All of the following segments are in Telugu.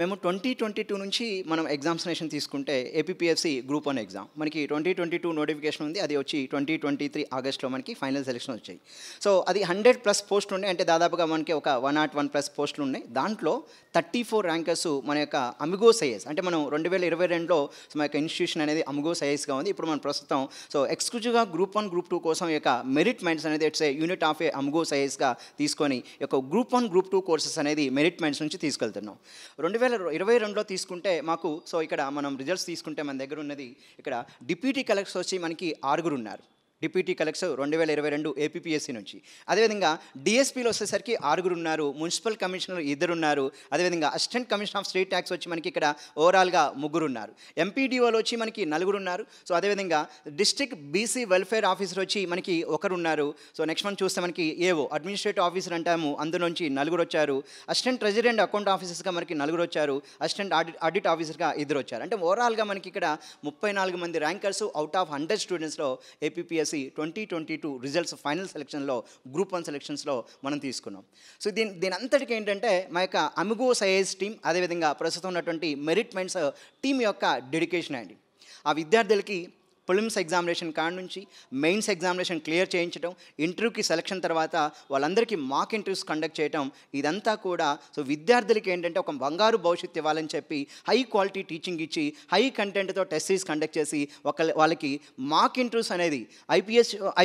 మేము 2022 నుంచి మనం ఎగ్జామినేషన్ తీసుకుంటే ఏపీపీఎస్సీ గ్రూప్ 1 ఎగ్జామ్ మనకి 2022 నోటిఫికేషన్ ఉంది. అది వచ్చి 2023 ఆగస్ట్లో మనకి ఫైనల్ సెలెక్షన్ వచ్చాయి. సో అది 100+ పోస్టులు ఉన్నాయి. అంటే దాదాపుగా మనకి ఒక 101+ పోస్టులు ఉన్నాయి. దాంట్లో 34 ర్యాంకర్స్ మన యొక్క అమిగోస్ ఐఏఎస్, అంటే మనం 2022లో మన యొక్క ఇన్స్టిట్యూషన్ అనేది అమిగోస్ ఐఏఎస్గా ఉంది. ఇప్పుడు మనం ప్రస్తుతం సో ఎక్స్క్లూజివ్గా గ్రూప్ 1 గ్రూప్ 2 కోసం ఈ యొక్క మెరిట్ మైండ్స్ అనేది it's a unit of a Amigos ఐఏఎస్గా తీసుకొని ఈ యొక్క గ్రూప్ 1 గ్రూప్ 2 కోర్సెస్ అనేది మెరిట్ మైండ్స్ నుంచి తీసుకెళ్తున్నాం. 2022లో తీసుకుంటే మాకు సో ఇక్కడ మనం రిజల్ట్స్ తీసుకుంటే మన దగ్గర ఉన్నది ఇక్కడ డిప్యూటీ కలెక్టర్స్ వచ్చి మనకి 6 ఉన్నారు. డిప్యూటీ కలెక్టర్ 2022 ఏపీపీఎస్సీ నుంచి. అదేవిధంగా డిఎస్పీలో వచ్చేసరికి 6 ఉన్నారు. మున్సిపల్ కమిషనర్ 2 ఉన్నారు. అదేవిధంగా assistant commissioner of state tax వచ్చి మనకి ఇక్కడ ఓవరాల్గా 3 ఉన్నారు. ఎంపీడీఓలో వచ్చి మనకి 4 ఉన్నారు. సో అదేవిధంగా డిస్ట్రిక్ట్ బీసీ వెల్ఫేర్ ఆఫీసర్ వచ్చి మనకి 1 ఉన్నారు. సో నెక్స్ట్ మనం చూస్తే మనకి ఏవో అడ్మినిస్ట్రేటివ్ ఆఫీసర్ అంటాము, అందులోంచి 4 వచ్చారు. అసిస్టెంట్ ట్రెజరీ అండ్ అకౌంట్ ఆఫీసర్స్గా మనకి 4 వచ్చారు. అసిస్టెంట్ ఆడిట్ ఆఫీసర్గా 2 వచ్చారు. అంటే ఓవరాల్గా మనకి ఇక్కడ 34 మంది ర్యాంకర్స్ అవుట్ ఆఫ్ 100 స్టూడెంట్స్లో ఏపీపీఎస్సీ 2022 రిజల్ట్స్ ఫైనల్ సెలక్షన్లో గ్రూప్ 1 సెలక్షన్స్లో మనం తీసుకున్నాం. సో దీని అంతటికి ఏంటంటే మా యొక్క అమిగోస్ ఐఏఎస్ టీం, అదేవిధంగా ప్రస్తుతం ఉన్నటువంటి మెరిట్ మైండ్స్ టీం యొక్క డెడికేషన్ అండి. ఆ విద్యార్థులకి ప్రిలిమ్స్ ఎగ్జామినేషన్ కాడ నుంచి మెయిన్స్ ఎగ్జామినేషన్ క్లియర్ చేయించడం, ఇంటర్వ్యూకి సెలక్షన్ తర్వాత వాళ్ళందరికీ మాక్ ఇంటర్వ్యూస్ కండక్ట్ చేయడం, ఇదంతా కూడా సో విద్యార్థులకి ఏంటంటే ఒక బంగారు భవిష్యత్తు ఇవ్వాలని చెప్పి హై క్వాలిటీ టీచింగ్ ఇచ్చి హై కంటెంట్తో టెస్ట్ సిరీస్ కండక్ట్ చేసి వాళ్ళకి మాక్ ఇంటర్వ్యూస్ అనేది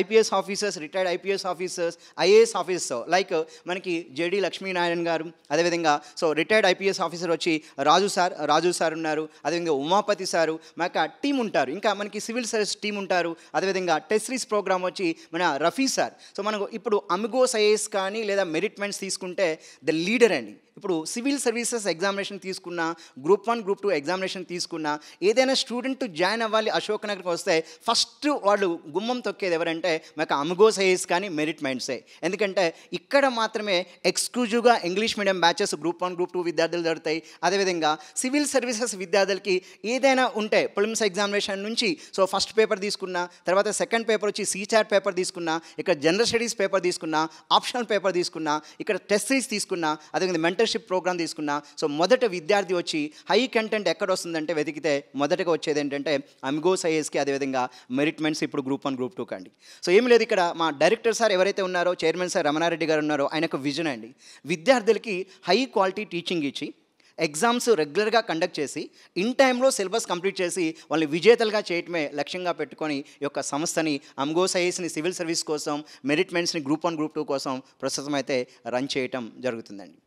IPS officers, retired IPS officers, IAS officers like మనకి జేడి లక్ష్మీనారాయణ గారు, అదేవిధంగా సో రిటైర్డ్ ఐపీఎస్ ఆఫీసర్ వచ్చి రాజు సార్ ఉన్నారు. అదేవిధంగా ఉమాపతి సారు, మా యొక్క టీం ఉంటారు. ఇంకా మనకి సివిల్ సర్వీస్ టీం ఉంటారు. అదేవిధంగా టెస్ట్ సిరీస్ ప్రోగ్రామ్ వచ్చి మన రఫీ సార్. సో మనకు ఇప్పుడు అమిగోస్ ఐఏఎస్ కానీ లేదా మెరిట్ మైండ్స్ తీసుకుంటే ద లీడర్ అండి. ఇప్పుడు సివిల్ సర్వీసెస్ ఎగ్జామినేషన్ తీసుకున్నా, గ్రూప్ 1 గ్రూప్ 2 ఎగ్జామినేషన్ తీసుకున్నా, ఏదైనా స్టూడెంట్ జాయిన్ అవ్వాలి అశోక్ నగర్కి వస్తే ఫస్ట్ వాళ్ళు గుమ్మం తొక్కేది ఎవరంటే మాకు అమిగోస్ ఐఏఎస్ కానీ మెరిట్ మైండ్సే. ఎందుకంటే ఇక్కడ మాత్రమే ఎక్స్క్లూజివ్గా English medium batches group 1 group 2 విద్యార్థులు జరుగుతాయి. అదేవిధంగా సివిల్ సర్వీసెస్ విద్యార్థులకి ఏదైనా ఉంటే ప్రిలిమ్స్ ఎగ్జామినేషన్ నుంచి సో ఫస్ట్ పేపర్ తీసుకున్నా, తర్వాత సెకండ్ పేపర్ వచ్చి సీచాట్ పేపర్ తీసుకున్నా, ఇక్కడ జనరల్ స్టడీస్ పేపర్ తీసుకున్నా, ఆప్షనల్ పేపర్ తీసుకున్నా, ఇక్కడ టెస్ట్ సిరీస్ తీసుకున్నా, అదేవిధంగా మెంటర్షిప్ ప్రోగ్రామ్ తీసుకున్నా, సో మొదట విద్యార్థి వచ్చి హై కంటెంట్ ఎక్కడ వస్తుందంటే వెతికితే మొదటగా వచ్చేది ఏంటంటే అమిగోస్ ఐఏఎస్కి, అదేవిధంగా మెరిట్ మైండ్స్ ఇప్పుడు గ్రూప్ 1 గ్రూప్ 2 కండి. సో ఏం లేదు, ఇక్కడ మా డైరెక్టర్ సార్ ఎవరైతే ఉన్నారో, చైర్మన్ సార్ రమణారెడ్డి గారు ఉన్నారో, ఆయనకు విజన్ అండి. విద్యార్థులకి హై క్వాలిటీ టీచింగ్ ఇచ్చి ఎగ్జామ్స్ రెగ్యులర్గా కండక్ట్ చేసి ఇన్ టైంలో సిలబస్ కంప్లీట్ చేసి వాళ్ళని విజేతలుగా చేయటమే లక్ష్యంగా పెట్టుకొని ఈ యొక్క సంస్థని అమిగోస్ ఐఏఎస్ని సివిల్ సర్వీస్ కోసం, మెరిట్ మైండ్స్ని గ్రూప్ 1 గ్రూప్ 2 కోసం ప్రస్తుతం అయితే రన్ చేయటం జరుగుతుందండి.